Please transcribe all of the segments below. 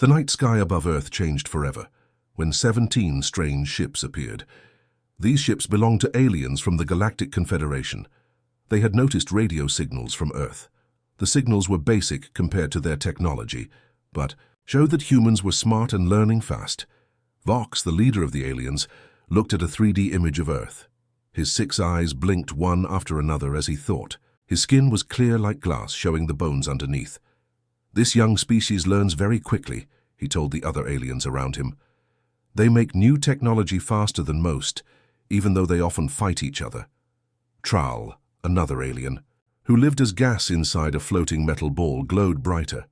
The night sky above Earth changed forever, when 17 strange ships appeared. These ships belonged to aliens from the Galactic Confederation. They had noticed radio signals from Earth. The signals were basic compared to their technology, but showed that humans were smart and learning fast. Vox, the leader of the aliens, looked at a 3D image of Earth. His 6 eyes blinked one after another as he thought. His skin was clear like glass, showing the bones underneath. "This young species learns very quickly," he told the other aliens around him. "They make new technology faster than most, even though they often fight each other." Tral, another alien, who lived as gas inside a floating metal ball, glowed brighter.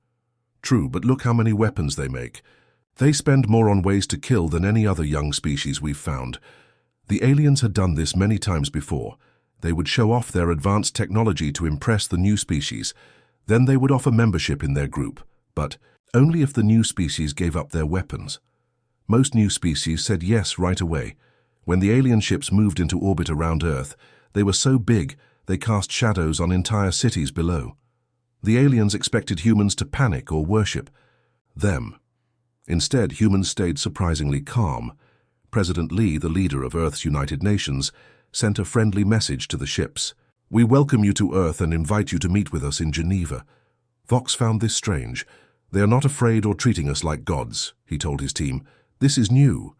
"True, but look how many weapons they make. They spend more on ways to kill than any other young species we've found." The aliens had done this many times before. They would show off their advanced technology to impress the new species. Then they would offer membership in their group, but only if the new species gave up their weapons. Most new species said yes right away. When the alien ships moved into orbit around Earth, they were so big they cast shadows on entire cities below. The aliens expected humans to panic or worship them. Instead, humans stayed surprisingly calm. President Lee, the leader of Earth's United Nations, sent a friendly message to the ships. "We welcome you to Earth and invite you to meet with us in Geneva." Vox found this strange. "They are not afraid or treating us like gods," he told his team. "This is new."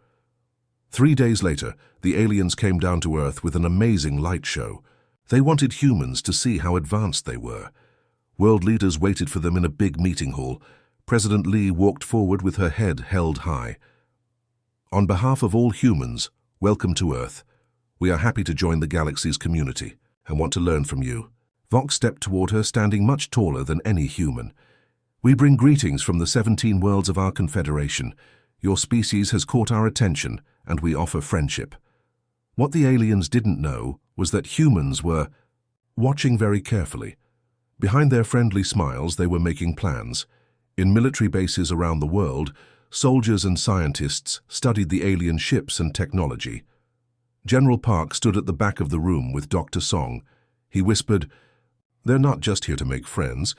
3 days later, the aliens came down to Earth with an amazing light show. They wanted humans to see how advanced they were. World leaders waited for them in a big meeting hall. President Lee walked forward with her head held high. "On behalf of all humans, welcome to Earth. We are happy to join the galaxy's community and want to learn from you." Vox stepped toward her, standing much taller than any human. "We bring greetings from the 17 worlds of our confederation. Your species has caught our attention, and we offer friendship." What the aliens didn't know was that humans were watching very carefully. Behind their friendly smiles, they were making plans. In military bases around the world, soldiers and scientists studied the alien ships and technology. General Park stood at the back of the room with Dr. Song. He whispered, "They're not just here to make friends.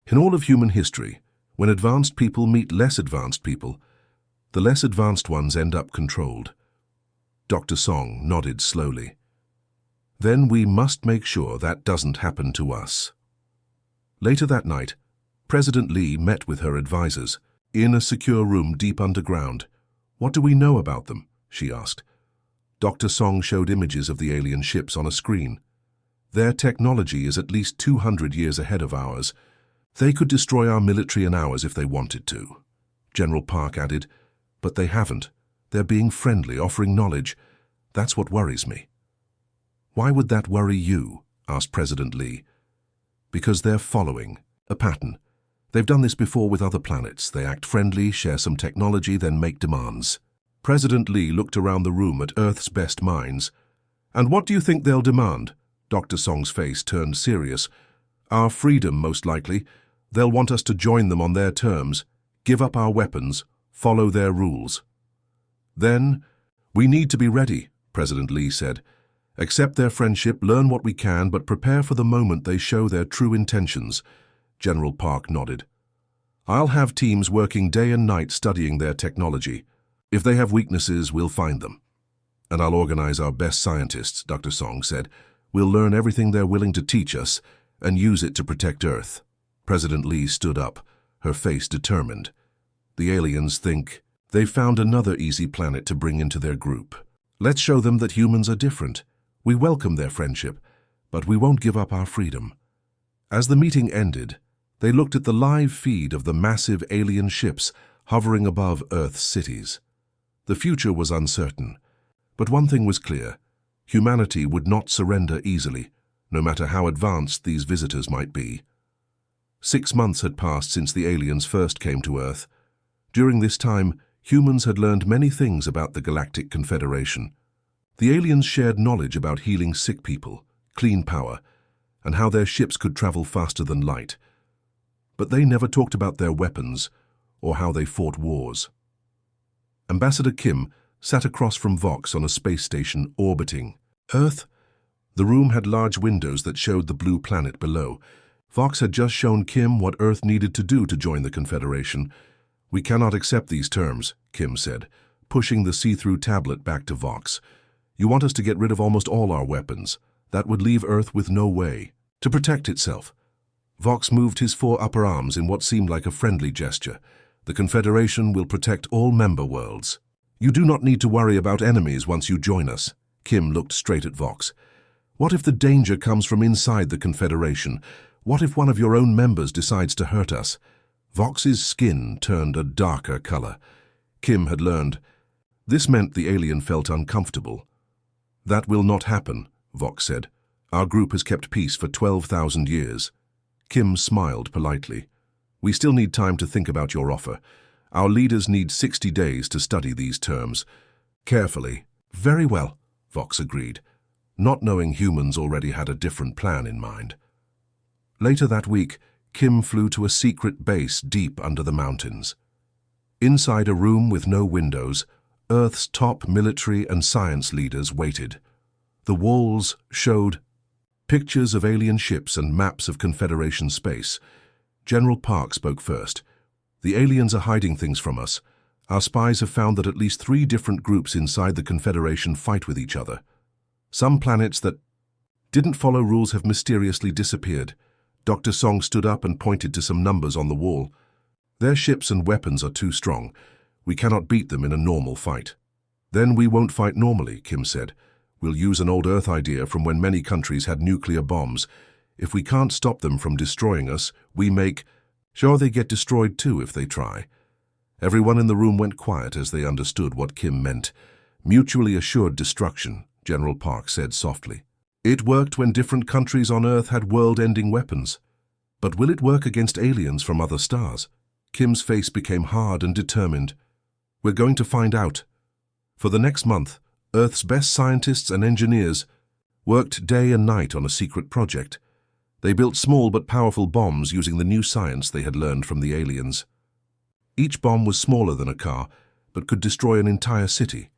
In all of human history, when advanced people meet less advanced people, the less advanced ones end up controlled." Dr. Song nodded slowly. "Then we must make sure that doesn't happen to us." Later that night, President Lee met with her advisors in a secure room deep underground. "What do we know about them?" she asked. Dr. Song showed images of the alien ships on a screen. "Their technology is at least 200 years ahead of ours. They could destroy our military in hours if they wanted to." General Park added, "But they haven't. They're being friendly, offering knowledge. That's what worries me." "Why would that worry you?" asked President Lee. "Because they're following a pattern. They've done this before with other planets. They act friendly, share some technology, then make demands." President Lee looked around the room at Earth's best minds. "And what do you think they'll demand?" Dr. Song's face turned serious. "Our freedom, most likely. They'll want us to join them on their terms, give up our weapons, follow their rules." "Then, we need to be ready," President Lee said. "Accept their friendship, learn what we can, but prepare for the moment they show their true intentions." General Park nodded. "I'll have teams working day and night studying their technology. If they have weaknesses, we'll find them. And I'll organize our best scientists," Dr. Song said. "We'll learn everything they're willing to teach us and use it to protect Earth." President Lee stood up, her face determined. "The aliens think they've found another easy planet to bring into their group. Let's show them that humans are different. We welcome their friendship, but we won't give up our freedom." As the meeting ended, they looked at the live feed of the massive alien ships hovering above Earth's cities. The future was uncertain, but one thing was clear: humanity would not surrender easily, no matter how advanced these visitors might be. 6 months had passed since the aliens first came to Earth. During this time, humans had learned many things about the Galactic Confederation. The aliens shared knowledge about healing sick people, clean power, and how their ships could travel faster than light. But they never talked about their weapons or how they fought wars. Ambassador Kim sat across from Vox on a space station orbiting Earth. The room had large windows that showed the blue planet below. Vox had just shown Kim what Earth needed to do to join the Confederation. We cannot accept these terms, Kim said, pushing the see-through tablet back to Vox. You want us to get rid of almost all our weapons. That would leave Earth with no way to protect itself. Vox moved his 4 upper arms in what seemed like a friendly gesture. The Confederation will protect all member worlds. You do not need to worry about enemies once you join us. Kim looked straight at Vox. What if the danger comes from inside the Confederation? What if one of your own members decides to hurt us? Vox's skin turned a darker color. Kim had learned. This meant the alien felt uncomfortable. That will not happen, Vox said. Our group has kept peace for 12,000 years. Kim smiled politely. We still need time to think about your offer. Our leaders need 60 days to study these terms. Carefully. Very well, Vox agreed, not knowing humans already had a different plan in mind. Later that week, Kim flew to a secret base deep under the mountains. Inside a room with no windows, Earth's top military and science leaders waited. The walls showed pictures of alien ships and maps of Confederation space. General Park spoke first. The aliens are hiding things from us. Our spies have found that at least 3 different groups inside the Confederation fight with each other. Some planets that didn't follow rules have mysteriously disappeared. Dr. Song stood up and pointed to some numbers on the wall. Their ships and weapons are too strong. We cannot beat them in a normal fight. Then we won't fight normally, Kim said. We'll use an old Earth idea from when many countries had nuclear bombs. If we can't stop them from destroying us, we make sure they get destroyed too if they try. Everyone in the room went quiet as they understood what Kim meant. Mutually assured destruction, General Park said softly. It worked when different countries on Earth had world-ending weapons. But will it work against aliens from other stars? Kim's face became hard and determined. We're going to find out. For the next month, Earth's best scientists and engineers worked day and night on a secret project. They built small but powerful bombs using the new science they had learned from the aliens. Each bomb was smaller than a car, but could destroy an entire city.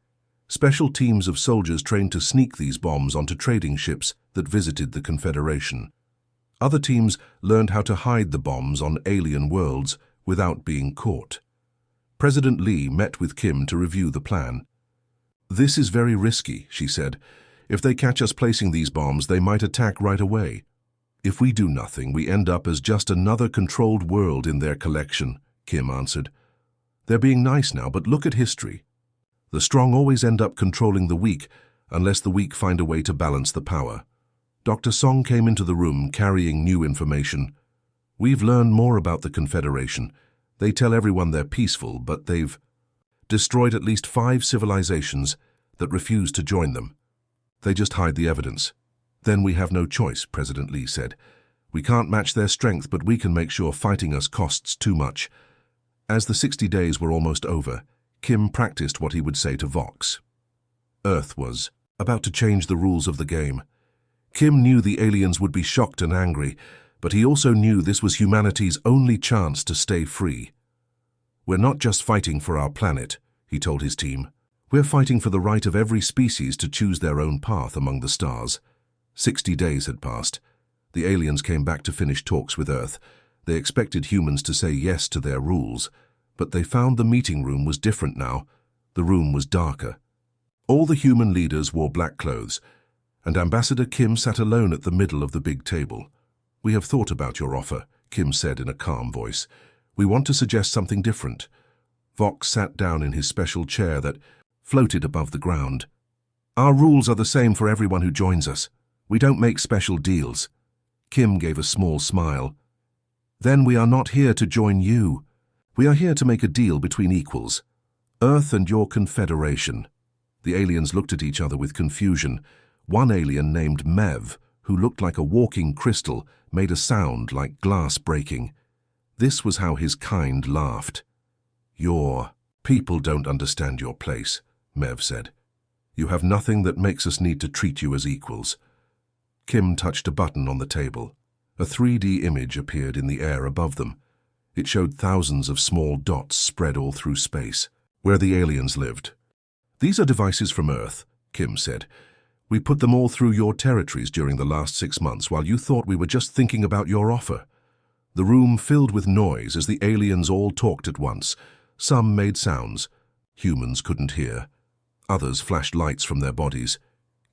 Special teams of soldiers trained to sneak these bombs onto trading ships that visited the Confederation. Other teams learned how to hide the bombs on alien worlds without being caught. President Lee met with Kim to review the plan. This is very risky, she said. If they catch us placing these bombs, they might attack right away. If we do nothing, we end up as just another controlled world in their collection, Kim answered. They're being nice now, but look at history. The strong always end up controlling the weak, unless the weak find a way to balance the power. Dr. Song came into the room carrying new information. We've learned more about the Confederation. They tell everyone they're peaceful, but they've destroyed at least 5 civilizations that refuse to join them. They just hide the evidence. Then we have no choice, President Lee said. We can't match their strength, but we can make sure fighting us costs too much. As the 60 days were almost over, Kim practiced what he would say to Vox. Earth was about to change the rules of the game. Kim knew the aliens would be shocked and angry, but he also knew this was humanity's only chance to stay free. We're not just fighting for our planet, he told his team. We're fighting for the right of every species to choose their own path among the stars. 60 days had passed. The aliens came back to finish talks with Earth. They expected humans to say yes to their rules, but they found the meeting room was different now. The room was darker. All the human leaders wore black clothes, and Ambassador Kim sat alone at the middle of the big table. We have thought about your offer, Kim said in a calm voice. We want to suggest something different. Vox sat down in his special chair that floated above the ground. Our rules are the same for everyone who joins us. We don't make special deals. Kim gave a small smile. Then we are not here to join you. We are here to make a deal between equals. Earth and your Confederation. The aliens looked at each other with confusion. One alien named Mev, who looked like a walking crystal, made a sound like glass breaking. This was how his kind laughed. Your people don't understand your place, Mev said. You have nothing that makes us need to treat you as equals. Kim touched a button on the table. A 3D image appeared in the air above them. It showed thousands of small dots spread all through space, where the aliens lived. These are devices from Earth, Kim said. We put them all through your territories during the last 6 months while you thought we were just thinking about your offer. The room filled with noise as the aliens all talked at once. Some made sounds. Humans couldn't hear. Others flashed lights from their bodies.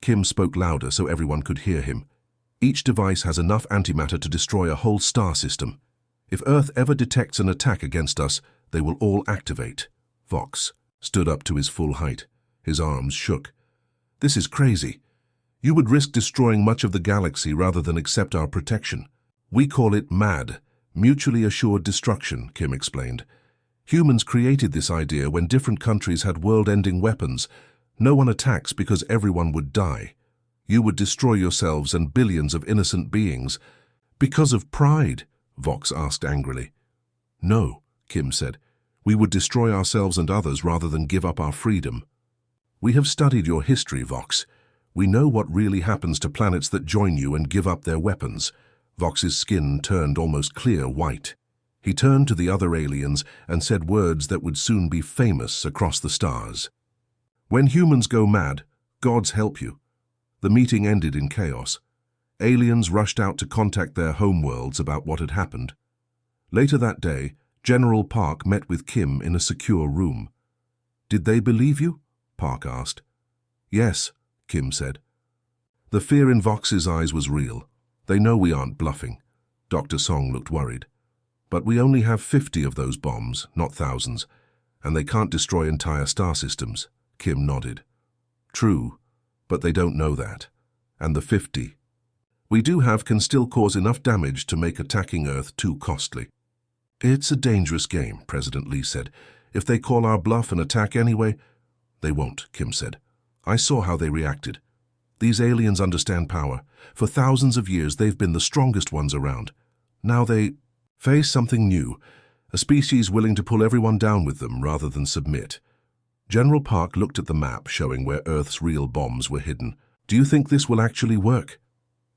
Kim spoke louder so everyone could hear him. Each device has enough antimatter to destroy a whole star system. If Earth ever detects an attack against us, they will all activate. Vox stood up to his full height. His arms shook. This is crazy. You would risk destroying much of the galaxy rather than accept our protection. We call it MAD, mutually assured destruction, Kim explained. Humans created this idea when different countries had world-ending weapons. No one attacks because everyone would die. You would destroy yourselves and billions of innocent beings. Because of pride, Vox asked angrily. No, Kim said. We would destroy ourselves and others rather than give up our freedom. We have studied your history, Vox. We know what really happens to planets that join you and give up their weapons. Vox's skin turned almost clear white. He turned to the other aliens and said words that would soon be famous across the stars. When humans go mad, gods help you. The meeting ended in chaos. Aliens rushed out to contact their homeworlds about what had happened. Later that day, General Park met with Kim in a secure room. Did they believe you? Park asked. Yes, Kim said. The fear in Vox's eyes was real. They know we aren't bluffing. Dr. Song looked worried. But we only have 50 of those bombs, not thousands, and they can't destroy entire star systems. Kim nodded. True, but they don't know that. And the 50 we do have can still cause enough damage to make attacking Earth too costly. It's a dangerous game, President Lee said. If they call our bluff and attack anyway, they won't, Kim said. I saw how they reacted. These aliens understand power. For thousands of years, they've been the strongest ones around. Now they face something new, a species willing to pull everyone down with them rather than submit. General Park looked at the map showing where Earth's real bombs were hidden. Do you think this will actually work?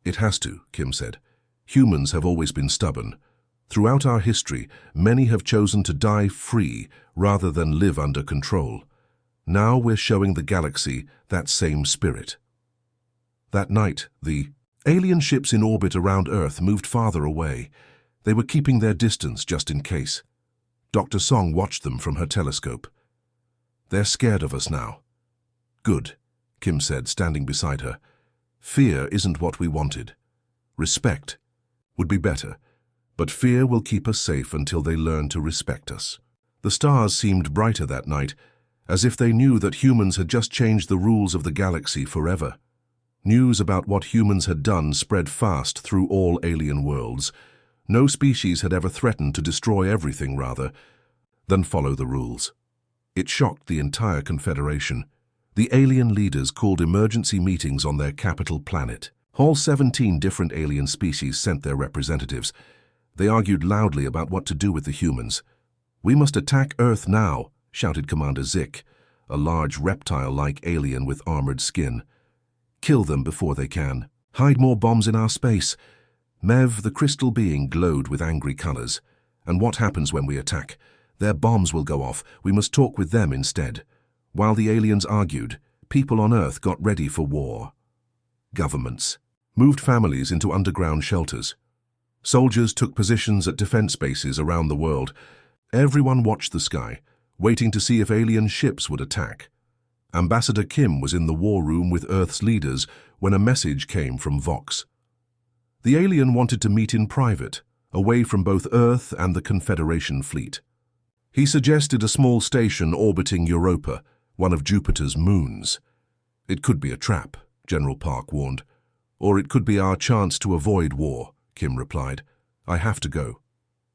It has to, Kim said. Humans have always been stubborn. Throughout our history, many have chosen to die free rather than live under control. Now we're showing the galaxy that same spirit. That night, the alien ships in orbit around Earth moved farther away. They were keeping their distance just in case. Dr. Song watched them from her telescope. They're scared of us now. Good, Kim said, standing beside her. Fear isn't what we wanted. Respect would be better, but fear will keep us safe until they learn to respect us. The stars seemed brighter that night, as if they knew that humans had just changed the rules of the galaxy forever. News about what humans had done spread fast through all alien worlds. No species had ever threatened to destroy everything rather than follow the rules. It shocked the entire Confederation. The alien leaders called emergency meetings on their capital planet. All 17 different alien species sent their representatives. They argued loudly about what to do with the humans. We must attack Earth now, shouted Commander Zik, a large reptile-like alien with armored skin. Kill them before they can. Hide more bombs in our space. Mev, the crystal being, glowed with angry colors. And what happens when we attack? Their bombs will go off. We must talk with them instead. While the aliens argued, people on Earth got ready for war. Governments moved families into underground shelters. Soldiers took positions at defense bases around the world. Everyone watched the sky, waiting to see if alien ships would attack. Ambassador Kim was in the war room with Earth's leaders when a message came from Vox. The alien wanted to meet in private, away from both Earth and the Confederation fleet. He suggested a small station orbiting Europa, one of Jupiter's moons. It could be a trap, General Park warned. Or it could be our chance to avoid war, Kim replied. I have to go.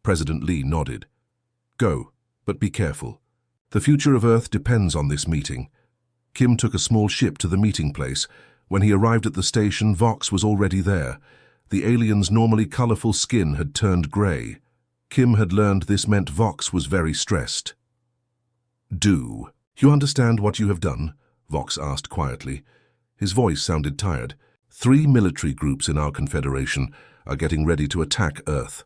President Lee nodded. Go, but be careful. The future of Earth depends on this meeting. Kim took a small ship to the meeting place. When he arrived at the station, Vox was already there. The alien's normally colorful skin had turned gray. Kim had learned this meant Vox was very stressed. Do you understand what you have done? Vox asked quietly. His voice sounded tired. 3 military groups in our Confederation are getting ready to attack Earth.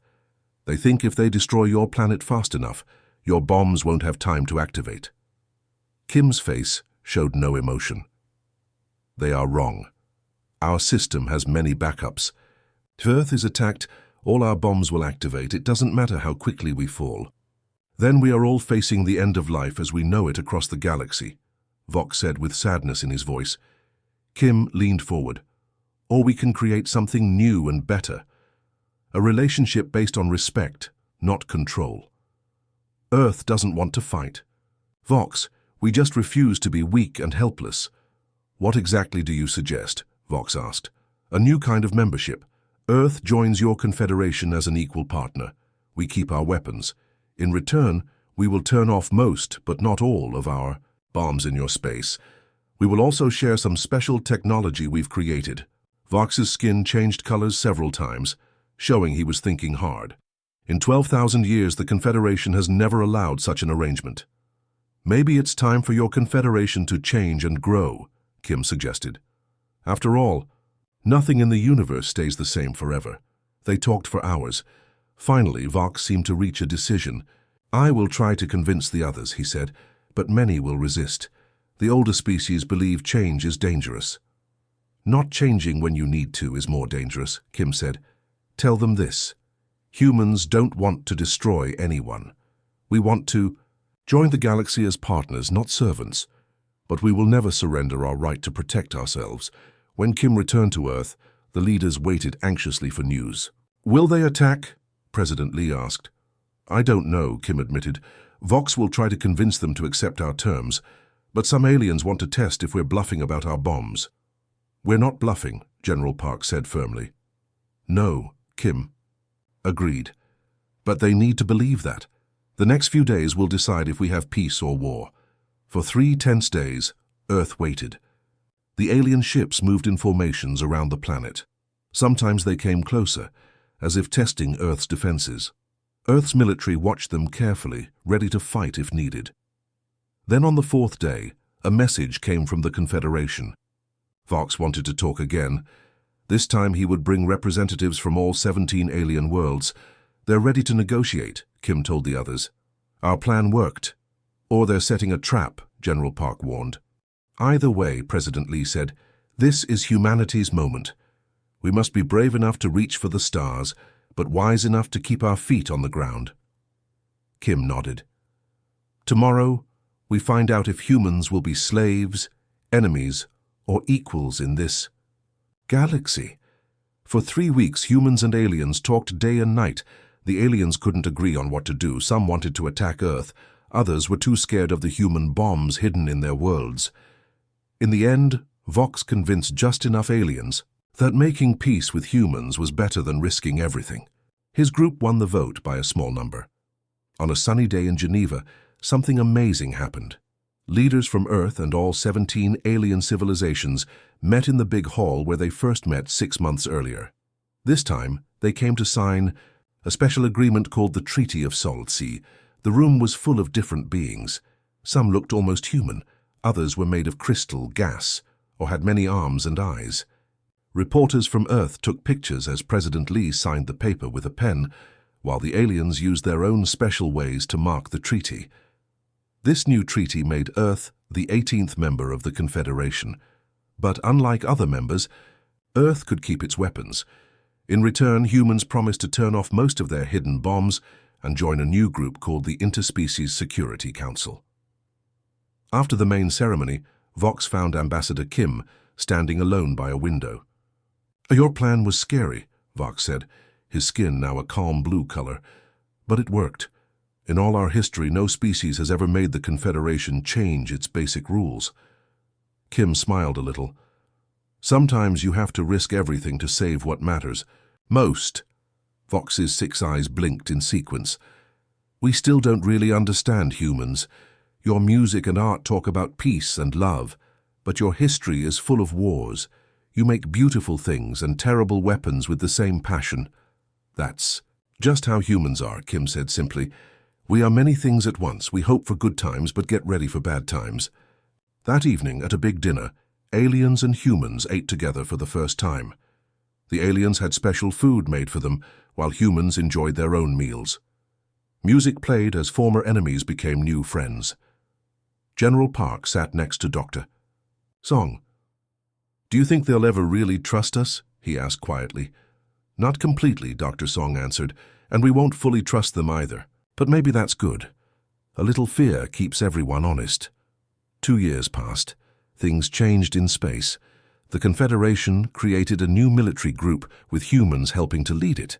They think if they destroy your planet fast enough, your bombs won't have time to activate. Kim's face showed no emotion. They are wrong. Our system has many backups. If Earth is attacked, all our bombs will activate. It doesn't matter how quickly we fall. Then we are all facing the end of life as we know it across the galaxy, Vox said with sadness in his voice. Kim leaned forward. Or we can create something new and better. A relationship based on respect, not control. Earth doesn't want to fight. Vox, we just refuse to be weak and helpless. What exactly do you suggest? Vox asked. A new kind of membership. Earth joins your confederation as an equal partner. We keep our weapons. In return, we will turn off most, but not all, of our bombs in your space. We will also share some special technology we've created. Vox's skin changed colors several times, showing he was thinking hard. In 12,000 years, the Confederation has never allowed such an arrangement. Maybe it's time for your Confederation to change and grow, Kim suggested. After all, nothing in the universe stays the same forever. They talked for hours. Finally, Vox seemed to reach a decision. I will try to convince the others, he said, but many will resist. The older species believe change is dangerous. Not changing when you need to is more dangerous, Kim said. Tell them this. Humans don't want to destroy anyone. We want to join the galaxy as partners, not servants. But we will never surrender our right to protect ourselves. When Kim returned to Earth, the leaders waited anxiously for news. Will they attack? President Lee asked. I don't know, Kim admitted. Vox will try to convince them to accept our terms, but some aliens want to test if we're bluffing about our bombs. We're not bluffing, General Park said firmly. No, Kim. Agreed. But they need to believe that. The next few days will decide if we have peace or war. For 3 tense days, Earth waited. The alien ships moved in formations around the planet. Sometimes they came closer, as if testing Earth's defenses. Earth's military watched them carefully, ready to fight if needed. Then on the 4th day, a message came from the Confederation. Vox wanted to talk again. This time he would bring representatives from all 17 alien worlds. They're ready to negotiate, Kim told the others. Our plan worked. Or they're setting a trap, General Park warned. Either way, President Lee said, this is humanity's moment. We must be brave enough to reach for the stars, but wise enough to keep our feet on the ground. Kim nodded. Tomorrow, we find out if humans will be slaves, enemies, or equals in this galaxy. For 3 weeks, humans and aliens talked day and night. The aliens couldn't agree on what to do. Some wanted to attack Earth. Others were too scared of the human bombs hidden in their worlds. In the end, Vox convinced just enough aliens that making peace with humans was better than risking everything. His group won the vote by a small number. On a sunny day in Geneva, something amazing happened. Leaders from Earth and all 17 alien civilizations met in the big hall where they first met 6 months earlier. This time, they came to sign a special agreement called the Treaty of Soltsea. The room was full of different beings. Some looked almost human, others were made of crystal, gas, or had many arms and eyes. Reporters from Earth took pictures as President Lee signed the paper with a pen, while the aliens used their own special ways to mark the treaty. This new treaty made Earth the 18th member of the Confederation. But unlike other members, Earth could keep its weapons. In return, humans promised to turn off most of their hidden bombs and join a new group called the Interspecies Security Council. After the main ceremony, Vox found Ambassador Kim standing alone by a window. Your plan was scary, Vox said, his skin now a calm blue color. But it worked. In all our history, no species has ever made the Confederation change its basic rules. Kim smiled a little. Sometimes you have to risk everything to save what matters. Most. Vox's 6 eyes blinked in sequence. We still don't really understand humans. Your music and art talk about peace and love, but your history is full of wars. You make beautiful things and terrible weapons with the same passion. That's just how humans are, Kim said simply. We are many things at once. We hope for good times, but get ready for bad times. That evening, at a big dinner, aliens and humans ate together for the first time. The aliens had special food made for them, while humans enjoyed their own meals. Music played as former enemies became new friends. General Park sat next to Dr. Song. Do you think they'll ever really trust us? He asked quietly. Not completely, Dr. Song answered, and we won't fully trust them either. But maybe that's good. A little fear keeps everyone honest. 2 years passed. Things changed in space. The Confederation created a new military group with humans helping to lead it.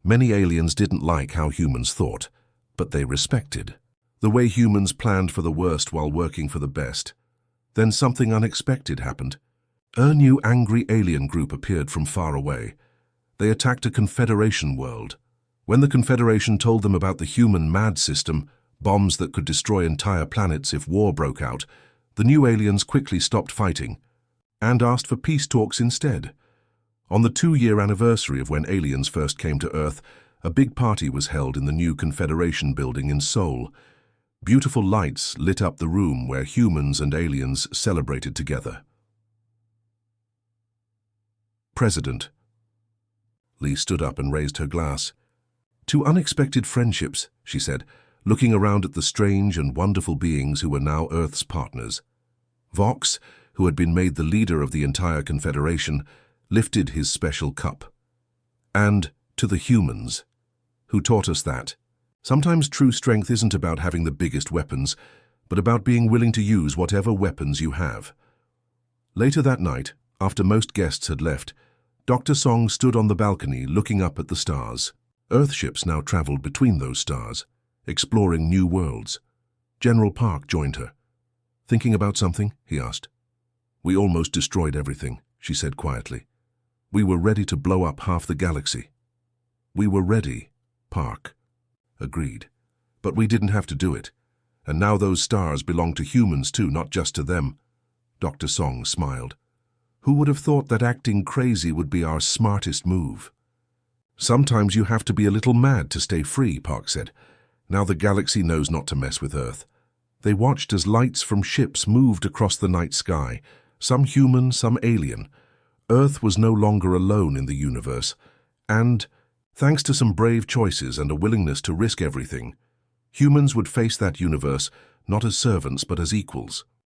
Many aliens didn't like how humans thought, but they respected the way humans planned for the worst while working for the best. Then something unexpected happened. A new angry alien group appeared from far away. They attacked a Confederation world. When the Confederation told them about the human MAD system, bombs that could destroy entire planets if war broke out, the new aliens quickly stopped fighting and asked for peace talks instead. On the 2-year anniversary of when aliens first came to Earth, a big party was held in the new Confederation building in Seoul. Beautiful lights lit up the room where humans and aliens celebrated together. President. Lee stood up and raised her glass. "To unexpected friendships," she said, looking around at the strange and wonderful beings who were now Earth's partners. Vox, who had been made the leader of the entire Confederation, lifted his special cup. "And to the humans, who taught us that sometimes true strength isn't about having the biggest weapons, but about being willing to use whatever weapons you have." Later that night, after most guests had left, Dr. Song stood on the balcony looking up at the stars. Earthships now traveled between those stars, exploring new worlds. General Park joined her. "Thinking about something?" he asked. "We almost destroyed everything," she said quietly. "We were ready to blow up half the galaxy." "We were ready," Park agreed. "But we didn't have to do it. And now those stars belong to humans too, not just to them." Dr. Song smiled. "Who would have thought that acting crazy would be our smartest move?" "Sometimes you have to be a little mad to stay free," Park said. "Now the galaxy knows not to mess with Earth." They watched as lights from ships moved across the night sky, some human, some alien. Earth was no longer alone in the universe, and, thanks to some brave choices and a willingness to risk everything, humans would face that universe not as servants but as equals.